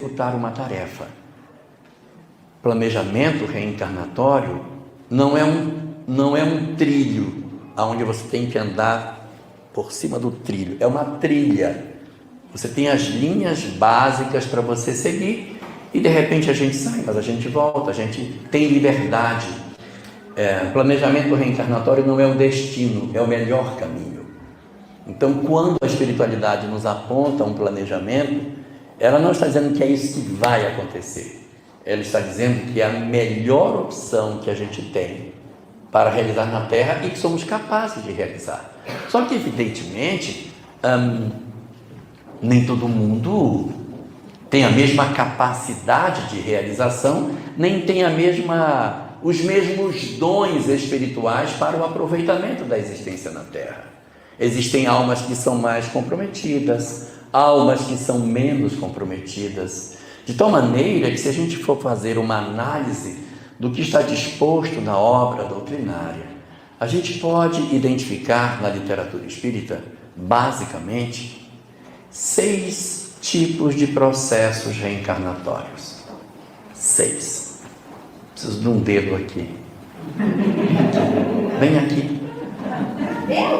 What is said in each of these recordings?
executar uma tarefa. Planejamento reencarnatório não é um trilho onde você tem que andar por cima do trilho, é uma trilha. Você tem as linhas básicas para você seguir e de repente a gente sai, mas a gente volta, a gente tem liberdade. Planejamento reencarnatório não é o destino, é o melhor caminho. Então, quando a espiritualidade nos aponta um planejamento, ela não está dizendo que é isso que vai acontecer. Ela está dizendo que é a melhor opção que a gente tem para realizar na Terra e que somos capazes de realizar. Só que, evidentemente, nem todo mundo tem a mesma capacidade de realização, nem tem os mesmos dons espirituais para o aproveitamento da existência na Terra. Existem almas que são mais comprometidas, almas que são menos comprometidas, de tal maneira que, se a gente for fazer uma análise do que está disposto na obra doutrinária, a gente pode identificar na literatura espírita, basicamente, 6 tipos de processos reencarnatórios. 6. Preciso de um dedo aqui. Vem aqui.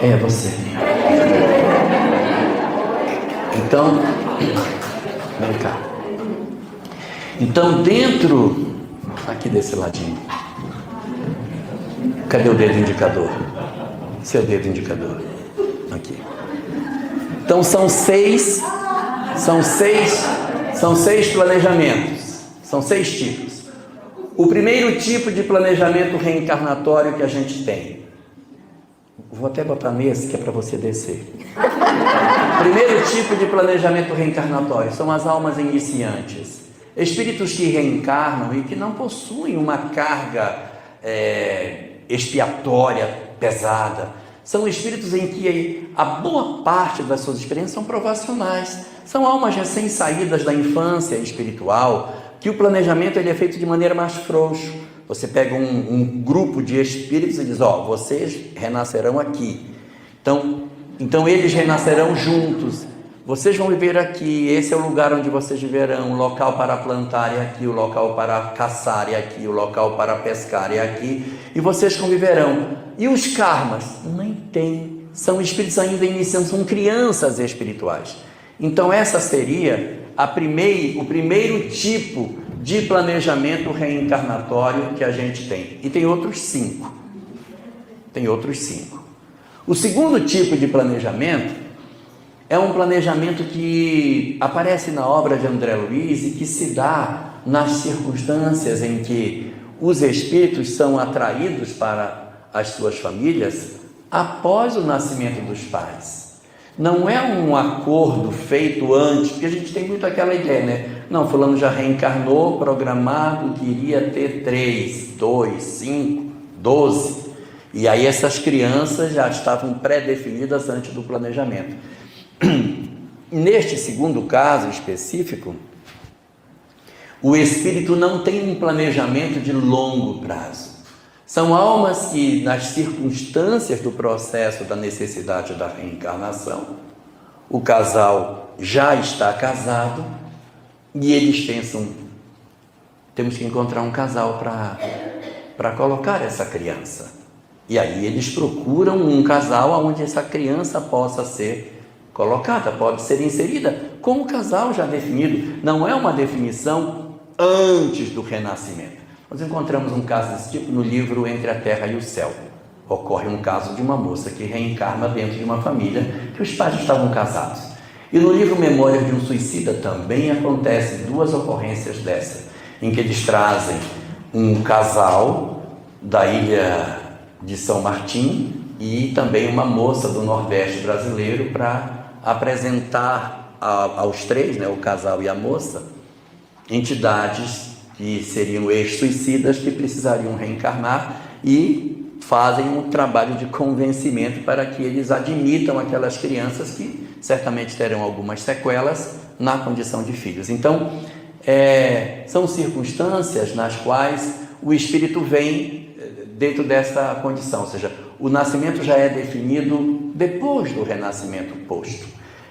É você. Então, vem cá. Então, dentro, aqui desse ladinho, cadê o dedo indicador? Seu dedo indicador, aqui. Então, são seis planejamentos, são 6 tipos. O primeiro tipo de planejamento reencarnatório que a gente tem, vou até botar nesse que é para você descer. O primeiro tipo de planejamento reencarnatório são as almas iniciantes, espíritos que reencarnam e que não possuem uma carga expiatória pesada. São espíritos em que a boa parte das suas experiências são provacionais. São almas recém-saídas da infância espiritual, que o planejamento ele é feito de maneira mais frouxa. Você pega um grupo de espíritos e diz, vocês renascerão aqui. Então eles renascerão juntos. Vocês vão viver aqui, esse é o lugar onde vocês viverão, o local para plantar é aqui, o local para caçar é aqui, o local para pescar é aqui, e vocês conviverão. E os karmas? Nem tem, são espíritos ainda iniciando, são crianças espirituais. Então essa seria o primeiro tipo de planejamento reencarnatório que a gente tem. E tem outros 5. O segundo tipo de planejamento é um planejamento que aparece na obra de André Luiz e que se dá nas circunstâncias em que os espíritos são atraídos para as suas famílias após o nascimento dos pais. Não é um acordo feito antes, porque a gente tem muito aquela ideia, né? Não, fulano já reencarnou, programado que iria ter 3, 2, 5, 12. E aí essas crianças já estavam pré-definidas antes do planejamento. Neste segundo caso específico, o espírito não tem um planejamento de longo prazo. São almas que, nas circunstâncias do processo da necessidade da reencarnação, o casal já está casado e eles pensam, temos que encontrar um casal para colocar essa criança. E aí eles procuram um casal onde essa criança possa ser colocada, pode ser inserida com o casal já definido. Não é uma definição antes do renascimento. Nós encontramos um caso desse tipo no livro Entre a Terra e o Céu. Ocorre um caso de uma moça que reencarna dentro de uma família que os pais estavam casados. E no livro Memórias de um Suicida também acontecem 2 ocorrências dessas, em que eles trazem um casal da ilha de São Martim e também uma moça do Nordeste brasileiro para apresentar aos 3, o casal e a moça, entidades que seriam ex-suicidas que precisariam reencarnar e fazem um trabalho de convencimento para que eles admitam aquelas crianças que certamente terão algumas sequelas na condição de filhos. Então, são circunstâncias nas quais o espírito vem dentro dessa condição, ou seja, o nascimento já é definido depois do renascimento posto.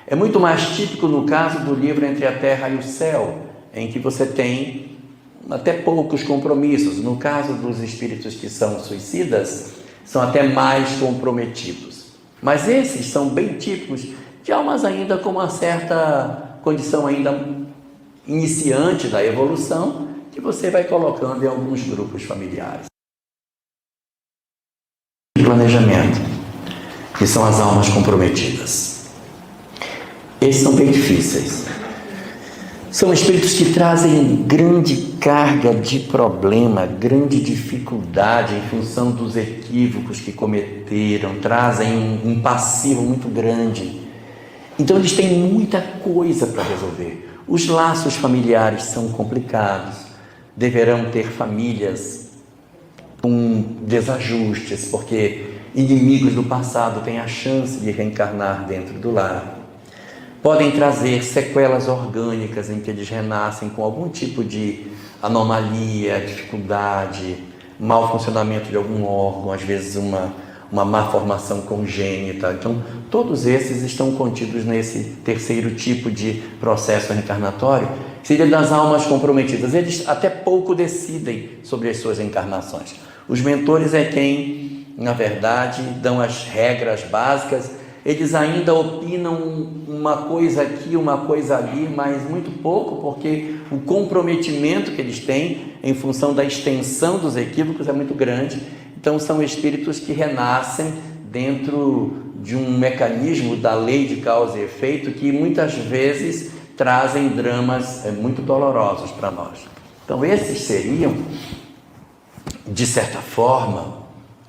É muito mais típico no caso do livro Entre a Terra e o Céu, em que você tem até poucos compromissos. No caso dos espíritos que são suicidas, são até mais comprometidos. Mas esses são bem típicos de almas ainda com uma certa condição ainda iniciante da evolução, que você vai colocando em alguns grupos familiares. Planejamento, que são as almas comprometidas. Esses são bem difíceis. São espíritos que trazem grande carga de problema, grande dificuldade em função dos equívocos que cometeram, trazem um passivo muito grande. Então eles têm muita coisa para resolver. Os laços familiares são complicados, deverão ter famílias com desajustes, porque inimigos do passado têm a chance de reencarnar dentro do lar. Podem trazer sequelas orgânicas em que eles renascem com algum tipo de anomalia, dificuldade, mau funcionamento de algum órgão, às vezes uma má formação congênita. Então, todos esses estão contidos nesse terceiro tipo de processo reencarnatório, que seria das almas comprometidas. Eles até pouco decidem sobre as suas encarnações. Os mentores é quem, na verdade, dão as regras básicas. Eles ainda opinam uma coisa aqui, uma coisa ali, mas muito pouco, porque o comprometimento que eles têm em função da extensão dos equívocos é muito grande. Então são espíritos que renascem dentro de um mecanismo da lei de causa e efeito que muitas vezes trazem dramas muito dolorosos para nós. Então esses seriam, de certa forma,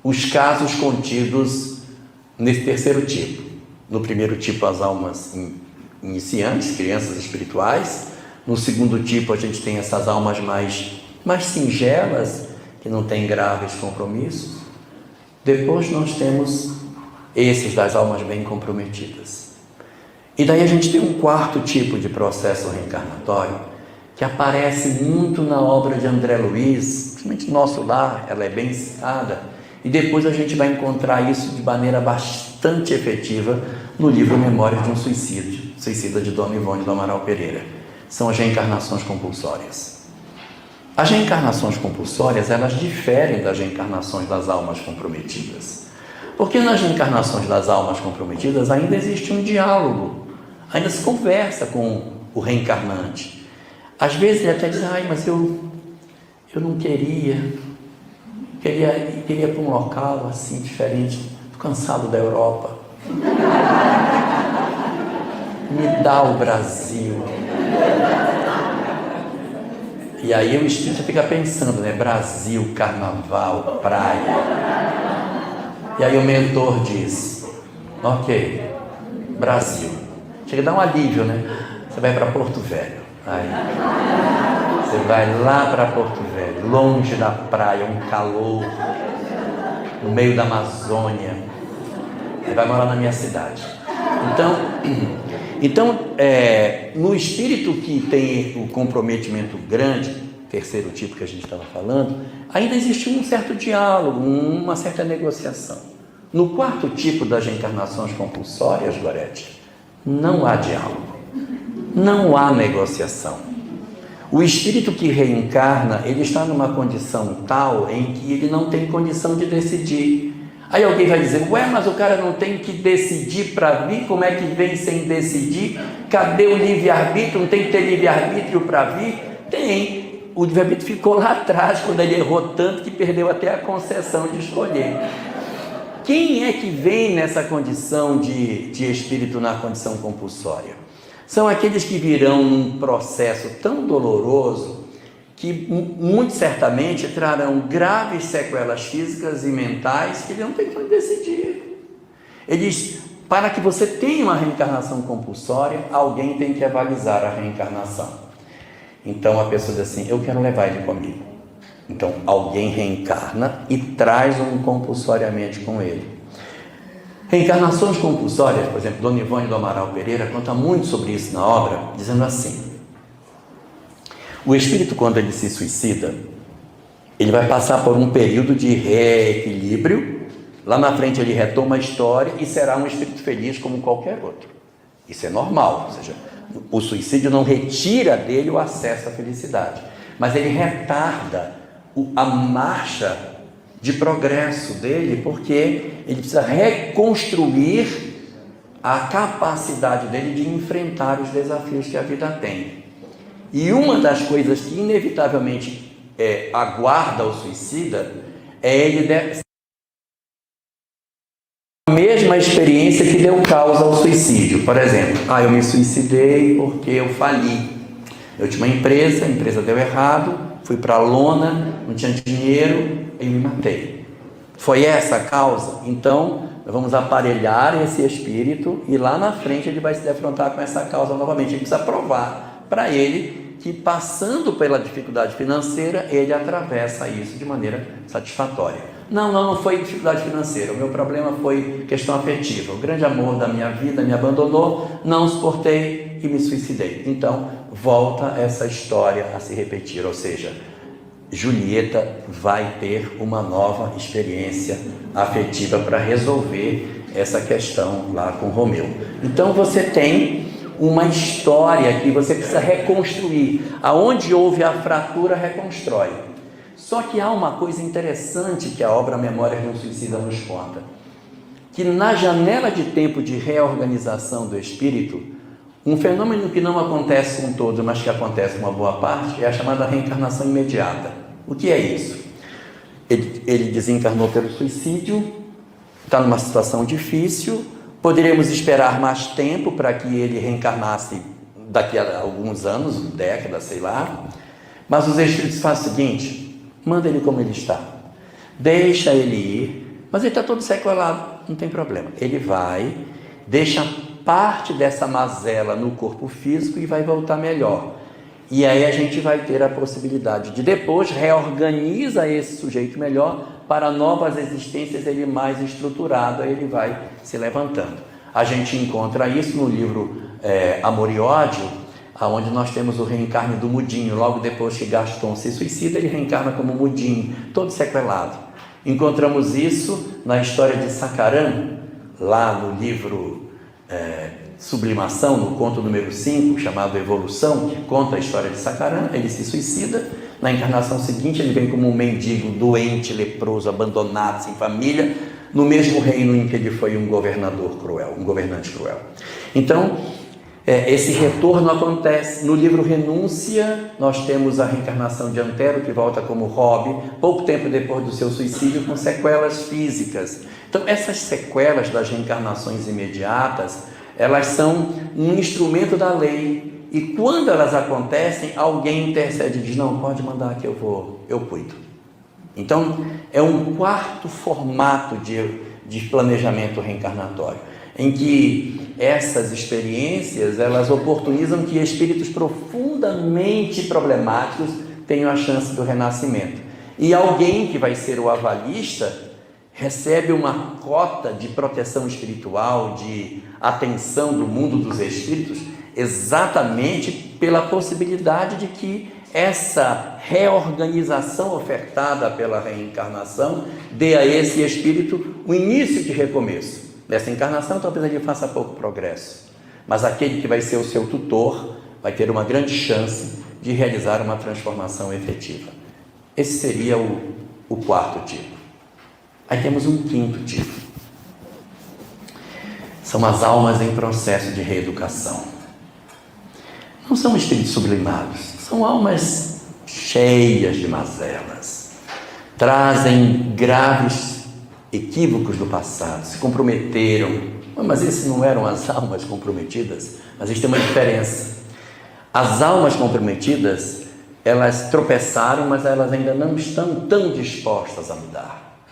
os casos contidos nesse terceiro tipo. No primeiro tipo, as almas iniciantes, crianças espirituais. No segundo tipo, a gente tem essas almas mais singelas, que não têm graves compromissos. Depois nós temos esses das almas bem comprometidas. E daí a gente tem um quarto tipo de processo reencarnatório, que aparece muito na obra de André Luiz, principalmente no Nosso Lar, ela é bem citada. E depois a gente vai encontrar isso de maneira bastante efetiva no livro Memórias de um Suicida de Dona Ivone do Amaral Pereira. São as reencarnações compulsórias. As reencarnações compulsórias, elas diferem das reencarnações das almas comprometidas. Porque nas reencarnações das almas comprometidas ainda existe um diálogo, ainda se conversa com o reencarnante. Às vezes ele até diz, mas eu não queria para um local assim diferente, estou cansado da Europa. Me dá o Brasil. E aí o espírito fica pensando, né? Brasil, carnaval, praia. E aí o mentor diz, ok, Brasil. Chega a dar um alívio, né? Você vai para Porto Velho. Aí você vai lá para Porto Velho, longe da praia, um calor, no meio da Amazônia. Você vai morar na minha cidade. Então, no espírito que tem o comprometimento grande, terceiro tipo que a gente estava falando, ainda existe um certo diálogo, uma certa negociação. No quarto tipo das reencarnações compulsórias, Gorete, não há diálogo, não há negociação. O espírito que reencarna, ele está numa condição tal em que ele não tem condição de decidir. Aí alguém vai dizer, mas o cara não tem que decidir para vir, como é que vem sem decidir? Cadê o livre-arbítrio? Não tem que ter livre-arbítrio para vir? Tem. O livre-arbítrio ficou lá atrás, quando ele errou tanto que perdeu até a concessão de escolher. Quem é que vem nessa condição de espírito na condição compulsória? São aqueles que virão num processo tão doloroso que muito certamente trarão graves sequelas físicas e mentais que ele não tem como decidir. Eles, para que você tenha uma reencarnação compulsória, alguém tem que avalizar a reencarnação. Então a pessoa diz assim, eu quero levar ele comigo. Então alguém reencarna e traz um compulsoriamente com ele. Reencarnações compulsórias, por exemplo, Dona Ivone do Amaral Pereira conta muito sobre isso na obra, dizendo assim, o espírito, quando ele se suicida, ele vai passar por um período de reequilíbrio, lá na frente ele retoma a história e será um espírito feliz como qualquer outro. Isso é normal, ou seja, O suicídio não retira dele o acesso à felicidade, mas ele retarda a marcha de progresso dele, porque ele precisa reconstruir a capacidade dele de enfrentar os desafios que a vida tem. E uma das coisas que inevitavelmente aguarda o suicida é ele a mesma experiência que deu causa ao suicídio. Por exemplo, eu me suicidei porque eu fali. Eu tinha uma empresa, a empresa deu errado, fui para a lona, não tinha dinheiro e me matei. Foi essa a causa? Então, vamos aparelhar esse espírito e lá na frente ele vai se defrontar com essa causa novamente. Ele precisa provar para ele que, passando pela dificuldade financeira, ele atravessa isso de maneira satisfatória. Não foi dificuldade financeira, o meu problema foi questão afetiva. O grande amor da minha vida me abandonou, não suportei e me suicidei. Então, volta essa história a se repetir, ou seja, Julieta vai ter uma nova experiência afetiva para resolver essa questão lá com Romeu. Então, você tem uma história que você precisa reconstruir. Aonde houve a fratura, reconstrói. Só que há uma coisa interessante que a obra Memórias de um Suicida nos conta, que na janela de tempo de reorganização do espírito, um fenômeno que não acontece com todos, mas que acontece com uma boa parte, é a chamada reencarnação imediata. O que é isso? Ele desencarnou pelo suicídio, está numa situação difícil, poderíamos esperar mais tempo para que ele reencarnasse daqui a alguns anos, décadas, sei lá, mas os espíritos fazem o seguinte: manda ele como ele está, deixa ele ir, mas ele está todo sequelado, não tem problema. Ele vai, deixa parte dessa mazela no corpo físico e vai voltar melhor. E aí a gente vai ter a possibilidade de depois reorganiza esse sujeito melhor para novas existências, ele mais estruturado, aí ele vai se levantando. A gente encontra isso no livro Amor e Ódio, onde nós temos o reencarne do Mudinho. Logo depois que Gaston se suicida, ele reencarna como Mudinho, todo sequelado. Encontramos isso na história de Sacaran, lá no livro Sublimação, no conto número 5, chamado Evolução, que conta a história de Sacaran. Ele se suicida, na encarnação seguinte ele vem como um mendigo, doente, leproso, abandonado, sem família, no mesmo reino em que ele foi um governador cruel, um governante cruel. Então, esse retorno acontece. No livro Renúncia, nós temos a reencarnação de Antero, que volta como Robe, pouco tempo depois do seu suicídio, com sequelas físicas. Então, essas sequelas das reencarnações imediatas, elas são um instrumento da lei, e quando elas acontecem, alguém intercede e diz: não, pode mandar que eu cuido. Então, é um quarto formato de planejamento reencarnatório, em que essas experiências, elas oportunizam que espíritos profundamente problemáticos tenham a chance do renascimento. E alguém que vai ser o avalista recebe uma cota de proteção espiritual, de atenção do mundo dos espíritos, exatamente pela possibilidade de que essa reorganização ofertada pela reencarnação dê a esse espírito o início de recomeço. Nessa encarnação, talvez ele faça pouco progresso, mas aquele que vai ser o seu tutor vai ter uma grande chance de realizar uma transformação efetiva. Esse seria o quarto tipo. Aí temos um quinto tipo. São as almas em processo de reeducação. Não são espíritos sublimados, são almas cheias de mazelas, trazem graves equívocos do passado, se comprometeram. Mas esses não eram as almas comprometidas. Mas existe uma diferença. As almas comprometidas, elas tropeçaram, mas elas ainda não estão tão dispostas a mudar.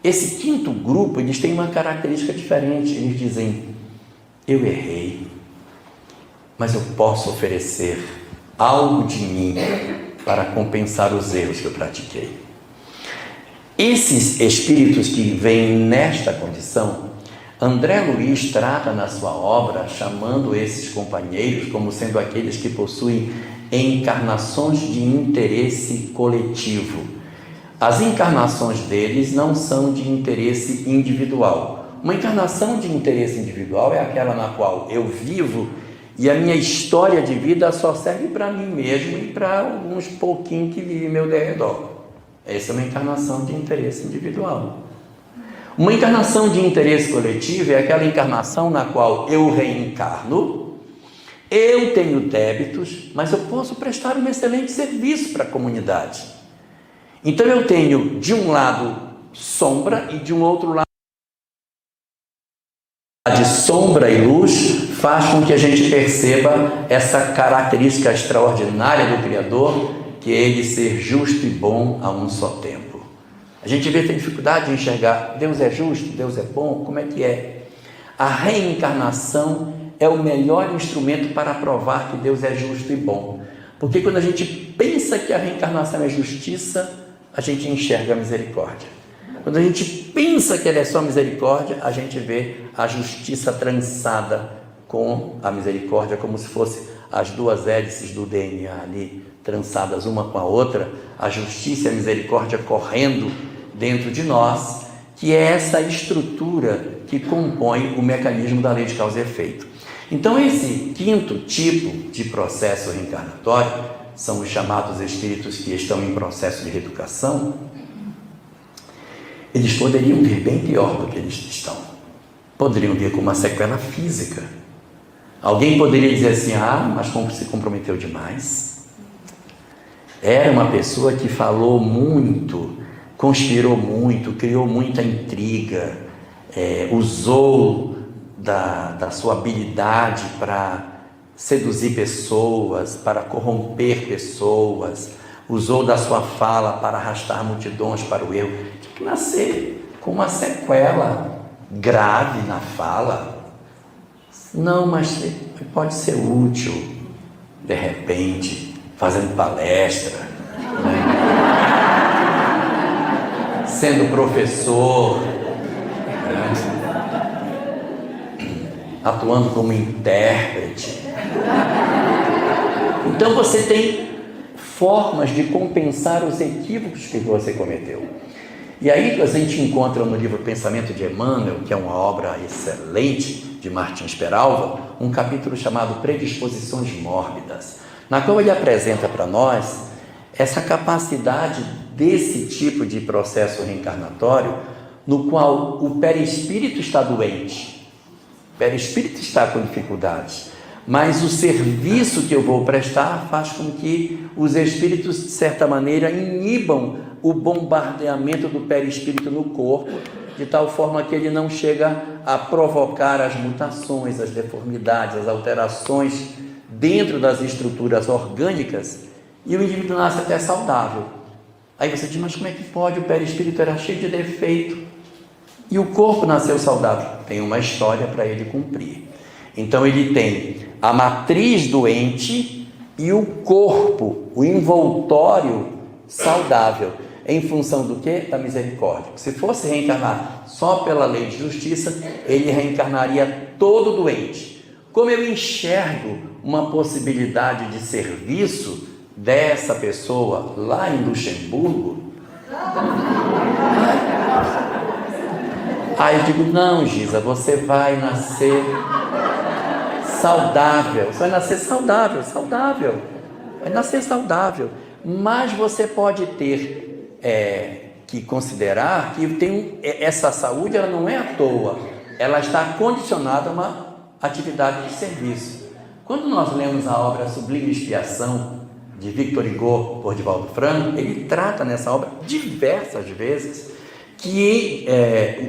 Esse quinto grupo, eles têm uma característica diferente. Eles dizem: eu errei, mas eu posso oferecer algo de mim para compensar os erros que eu pratiquei. Esses espíritos que vêm nesta condição, André Luiz trata na sua obra, chamando esses companheiros como sendo aqueles que possuem encarnações de interesse coletivo. As encarnações deles não são de interesse individual. Uma encarnação de interesse individual é aquela na qual eu vivo E a minha história de vida só serve para mim mesmo e para alguns pouquinhos que vivem ao meu derredor. Essa é uma encarnação de interesse individual. Uma encarnação de interesse coletivo é aquela encarnação na qual eu reencarno, eu tenho débitos, mas eu posso prestar um excelente serviço para a comunidade. Então eu tenho, de um lado, sombra e de um outro lado, de sombra e luz, faz com que a gente perceba essa característica extraordinária do Criador, que é Ele ser justo e bom a um só tempo. A gente tem dificuldade de enxergar, Deus é justo, Deus é bom, como é que é? A reencarnação é o melhor instrumento para provar que Deus é justo e bom. Porque quando a gente pensa que a reencarnação é justiça, a gente enxerga a misericórdia. Quando a gente pensa que ela é só misericórdia, a gente vê a justiça trançada com a misericórdia, como se fosse as duas hélices do DNA ali, trançadas uma com a outra, a justiça e a misericórdia correndo dentro de nós, que é essa estrutura que compõe o mecanismo da lei de causa e efeito. Então, esse quinto tipo de processo reencarnatório são os chamados espíritos que estão em processo de reeducação. Eles poderiam vir bem pior do que eles estão. Poderiam vir com uma sequela física. Alguém poderia dizer assim, mas como se comprometeu demais. Era uma pessoa que falou muito, conspirou muito, criou muita intriga, usou da sua habilidade para seduzir pessoas, para corromper pessoas, usou da sua fala para arrastar multidões para o erro. Tinha que nascer com uma sequela grave na fala. Não, mas pode ser útil, de repente, fazendo palestra, né? Sendo professor, né? Atuando como intérprete. Então você tem formas de compensar os equívocos que você cometeu. E aí a gente encontra no livro Pensamento de Emmanuel, que é uma obra excelente de Martins Peralva, um capítulo chamado Predisposições Mórbidas, na qual ele apresenta para nós essa capacidade desse tipo de processo reencarnatório, no qual o perispírito está doente, o perispírito está com dificuldades, mas o serviço que eu vou prestar faz com que os espíritos, de certa maneira, inibam o bombardeamento do perispírito no corpo, de tal forma que ele não chega a provocar as mutações, as deformidades, as alterações dentro das estruturas orgânicas, e o indivíduo nasce até saudável. Aí você diz, mas como é que pode? O perispírito era cheio de defeito e o corpo nasceu saudável. Tem uma história para ele cumprir. Então ele tem a matriz doente e o corpo, o envoltório saudável, em função do quê? Da misericórdia. Se fosse reencarnar só pela lei de justiça, ele reencarnaria todo doente. Como eu enxergo uma possibilidade de serviço dessa pessoa lá em Luxemburgo, aí eu digo, não, Giza, você vai nascer saudável, você vai nascer saudável, vai nascer saudável, mas você pode ter que considerar que essa saúde, ela não é à toa, ela está condicionada a uma atividade de serviço. Quando nós lemos a obra Sublime Expiação, de Victor Hugo por Divaldo Franco, ele trata nessa obra diversas vezes que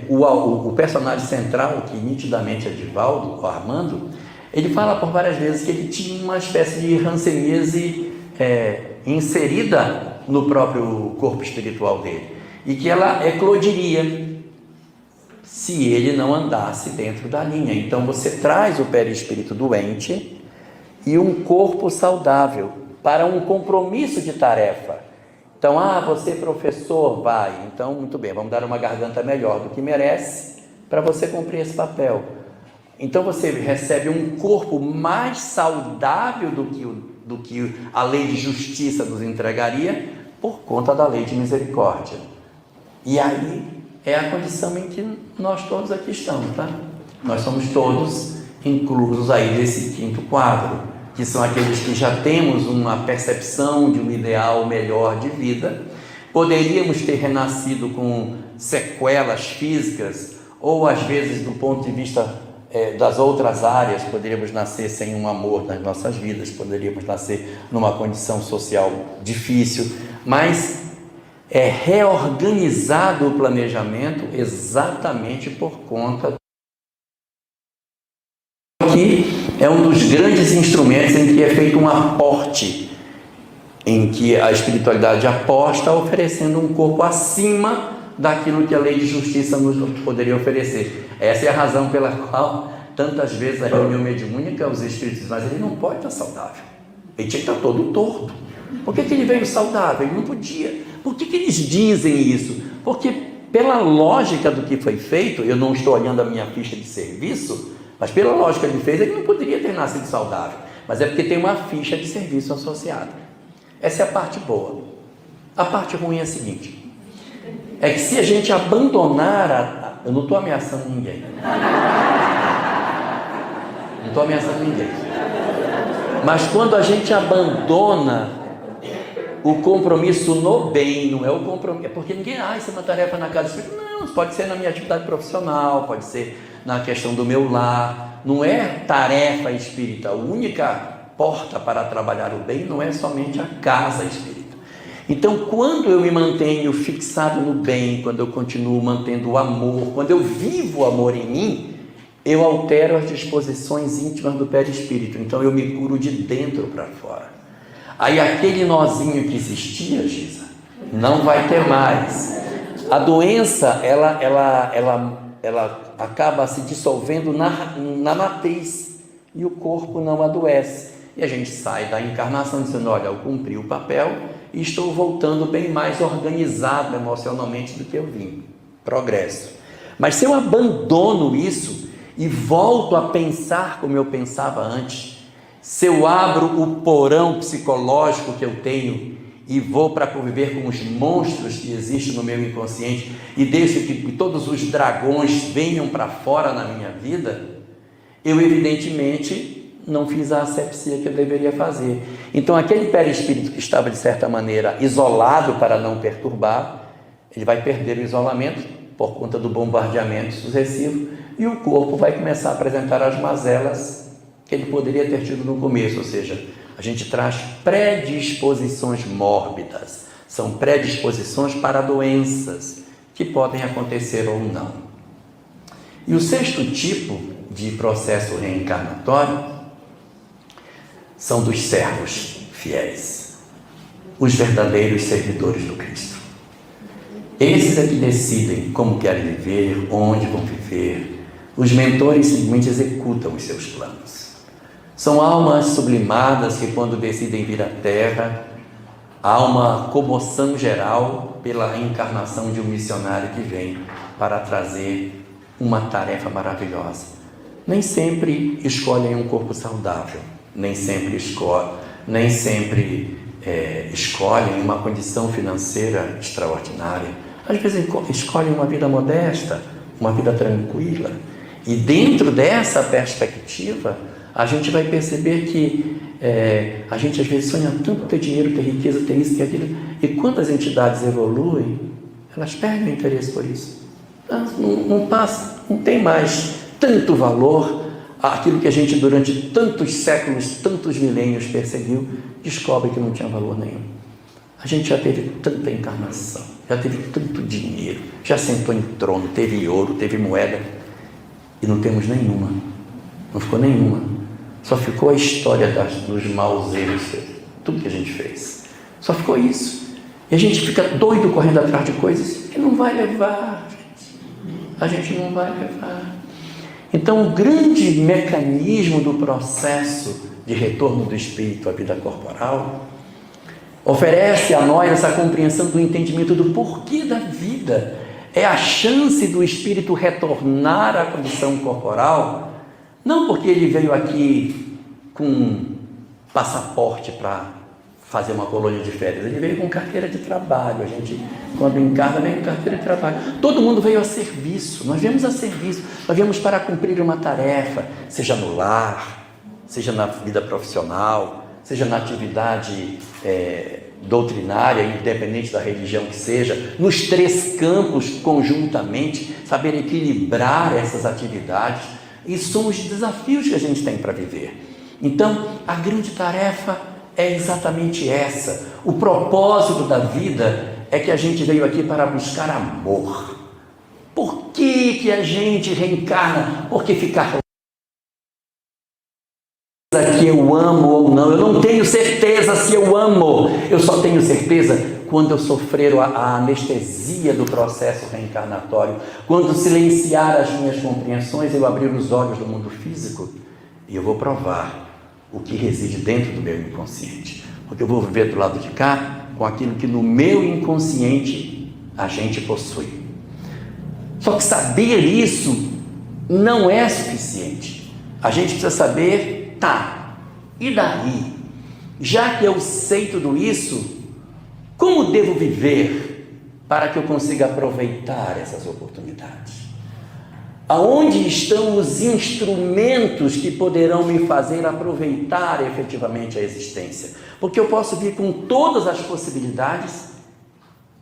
o personagem central, que nitidamente é Divaldo, o Armando, ele fala por várias vezes que ele tinha uma espécie de hanseníase inserida no próprio corpo espiritual dele, e que ela eclodiria se ele não andasse dentro da linha. Então você traz o perispírito doente e um corpo saudável para um compromisso de tarefa. Então, você professor, vai, então muito bem, vamos dar uma garganta melhor do que merece para você cumprir esse papel. Então você recebe um corpo mais saudável do que a lei de justiça nos entregaria, por conta da lei de misericórdia. E aí é a condição em que nós todos aqui estamos, tá? Nós somos todos inclusos aí desse quinto quadro, que são aqueles que já temos uma percepção de um ideal melhor de vida. Poderíamos ter renascido com sequelas físicas, ou às vezes do ponto de vista das outras áreas, poderíamos nascer sem um amor nas nossas vidas, poderíamos nascer numa condição social difícil, mas é reorganizado o planejamento exatamente por conta que é um dos grandes instrumentos em que é feito um aporte, em que a espiritualidade aposta oferecendo um corpo acima daquilo que a lei de justiça nos poderia oferecer. Essa é a razão pela qual tantas vezes a reunião mediúnica, os espíritos dizem, mas ele não pode estar saudável, ele tinha que estar todo torto. Por que ele veio saudável? Ele não podia. Por que eles dizem isso? Porque pela lógica do que foi feito, eu não estou olhando a minha ficha de serviço, mas pela lógica que ele fez, ele não poderia ter nascido saudável, mas é porque tem uma ficha de serviço associada. Essa é a parte boa. A parte ruim é a seguinte, é que se a gente abandonar eu não estou ameaçando ninguém, mas quando a gente abandona o compromisso no bem, não é o compromisso, é porque ninguém, isso é uma tarefa na casa do espírito. Não, pode ser na minha atividade profissional, pode ser na questão do meu lar, não é tarefa espírita. A única porta para trabalhar o bem não é somente a casa espírita. Então, quando eu me mantenho fixado no bem, quando eu continuo mantendo o amor, quando eu vivo o amor em mim, eu altero as disposições íntimas do perispírito. Então, eu me curo de dentro para fora. Aí, aquele nozinho que existia, Giza, não vai ter mais. A doença, ela acaba se dissolvendo na matriz e o corpo não adoece. E a gente sai da encarnação dizendo, olha, eu cumpri o papel e estou voltando bem mais organizado emocionalmente do que eu vim. Progresso. Mas se eu abandono isso e volto a pensar como eu pensava antes, se eu abro o porão psicológico que eu tenho e vou para conviver com os monstros que existem no meu inconsciente e deixo que todos os dragões venham para fora na minha vida, eu evidentemente não fiz a asepsia que eu deveria fazer. Então aquele perispírito que estava de certa maneira isolado para não perturbar, ele vai perder o isolamento por conta do bombardeamento sucessivo e o corpo vai começar a apresentar as mazelas que ele poderia ter tido no começo, ou seja, a gente traz predisposições mórbidas, são predisposições para doenças que podem acontecer ou não. E o sexto tipo de processo reencarnatório são dos servos fiéis, os verdadeiros servidores do Cristo. Esses é que decidem como querem viver, onde vão viver. Os mentores simplesmente executam os seus planos. São almas sublimadas que, quando decidem vir à Terra, há uma comoção geral pela encarnação de um missionário que vem para trazer uma tarefa maravilhosa. Nem sempre escolhem um corpo saudável, nem sempre escolhem uma condição financeira extraordinária. Às vezes escolhem uma vida modesta, uma vida tranquila. E dentro dessa perspectiva, a gente vai perceber que a gente às vezes sonha tanto ter dinheiro, ter riqueza, ter isso, ter aquilo, e quando as entidades evoluem, elas perdem o interesse por isso. Não tem mais tanto valor aquilo que a gente durante tantos séculos, tantos milênios perseguiu, descobre que não tinha valor nenhum. A gente já teve tanta encarnação, já teve tanto dinheiro, já sentou em trono, teve ouro, teve moeda, e não temos nenhuma, não ficou nenhuma. Só ficou a história dos maus erros, tudo que a gente fez. Só ficou isso. E a gente fica doido correndo atrás de coisas que não vai levar, gente. A gente não vai levar. Então, o grande mecanismo do processo de retorno do espírito à vida corporal oferece a nós essa compreensão do entendimento do porquê da vida. É a chance do espírito retornar à condição corporal, não porque ele veio aqui com passaporte para fazer uma colônia de férias. Ele veio com carteira de trabalho. A gente, quando encarna, vem com carteira de trabalho. Todo mundo veio a serviço. Nós viemos a serviço. Nós viemos para cumprir uma tarefa, seja no lar, seja na vida profissional, seja na atividade doutrinária, independente da religião que seja, nos 3 campos conjuntamente, saber equilibrar essas atividades. E são os desafios que a gente tem para viver. Então, a grande tarefa é exatamente essa. O propósito da vida é que a gente veio aqui para buscar amor. Por que a gente reencarna? Porque ficar que eu amo ou não, eu não tenho certeza se eu amo, eu só tenho certeza quando eu sofrer a anestesia do processo reencarnatório, quando silenciar as minhas compreensões, eu abrir os olhos do mundo físico e eu vou provar o que reside dentro do meu inconsciente, porque eu vou viver do lado de cá com aquilo que no meu inconsciente a gente possui. Só que saber isso não é suficiente. A gente precisa saber, e daí? Já que eu sei tudo isso, como devo viver para que eu consiga aproveitar essas oportunidades? Aonde estão os instrumentos que poderão me fazer aproveitar efetivamente a existência? Porque eu posso vir com todas as possibilidades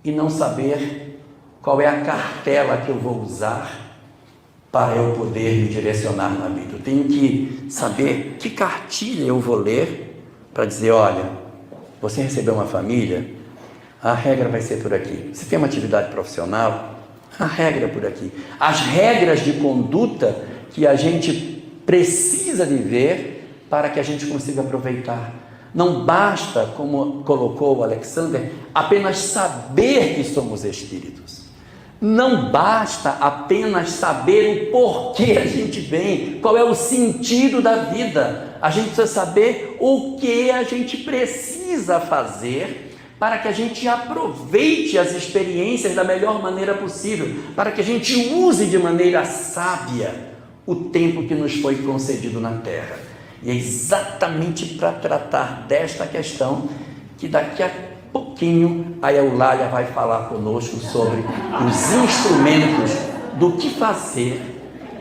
e não saber qual é a cartela que eu vou usar para eu poder me direcionar na vida. Eu tenho que saber que cartilha eu vou ler para dizer, olha, você recebeu uma família, a regra vai ser por aqui. Você tem uma atividade profissional, a regra é por aqui. As regras de conduta que a gente precisa viver para que a gente consiga aproveitar. Não basta, como colocou o Alexander, apenas saber que somos espíritos. Não basta apenas saber o porquê a gente vem, qual é o sentido da vida. A gente precisa saber o que a gente precisa fazer para que a gente aproveite as experiências da melhor maneira possível, para que a gente use de maneira sábia o tempo que nos foi concedido na Terra. E é exatamente para tratar desta questão que daqui a pouquinho a Eulália vai falar conosco sobre os instrumentos do que fazer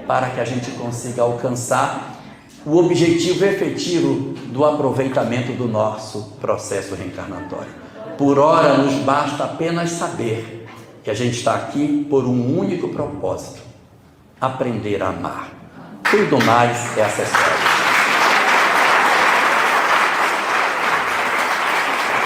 para que a gente consiga alcançar o objetivo efetivo do aproveitamento do nosso processo reencarnatório. Por ora, nos basta apenas saber que a gente está aqui por um único propósito: aprender a amar. Tudo mais é acessório.